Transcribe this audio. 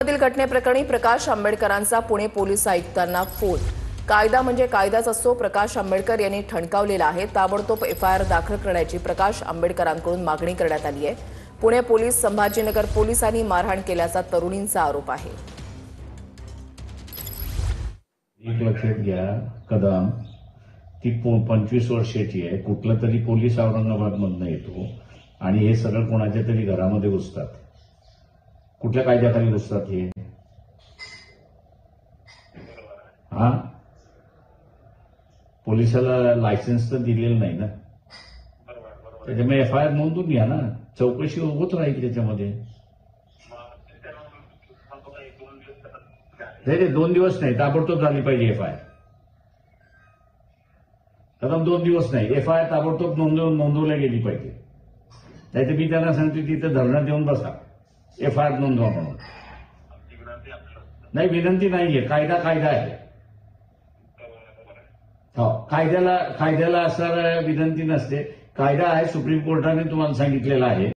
लातूरमधील घटनेप्रकरणी प्रकाश आंबेडकरांचा पुणे पोलीस आयुक्तांना फोन। कायदा म्हणजे कायदाच असतो, प्रकाश आंबेडकर यांनी ठणकावलेला आहे। ताबडतोब एफआयआर दाखल करण्याची प्रकाश आंबेडकरांकडून मागणी करण्यात आली आहे। पुणे पोलीस, संभाजीनगर पोलिसांनी मारहाण केल्याचा तरुणींचा आरोप आहे। एक लक्षात घ्या, कदम ती 25 वर्षाची आहे। कुठला तरी पोलीस औरंगाबादमधनं येतो आणि हे सगळं कोणाच्या तरी घरामध्ये घुसतात। कुठल्या कायद्याखाली घुसतात हे? हा, पोलिसाला लायसन्स तर दिलेलं नाही ना, त्याच्यामुळे एफआयआर नोंदून घ्या ना, चौकशी होत राहील त्याच्यामध्ये। नाही 2 दिवस नाही, ताबडतोब झाली पाहिजे एफआयआर। कदम 2 दिवस नाही, एफआयआर ताबडतोब नोंदवल्या गेली पाहिजे। नाहीतर मी त्यांना सांगतो तिथे धरणं देऊन बसा, एफआयआर नोंदवा म्हणून। नाही, विनंती नाहीये, कायदा आहे। हो, कायद्याला असं विनंती नसते, कायदा आहे, सुप्रीम कोर्टाने तुम्हाला सांगितलेला आहे।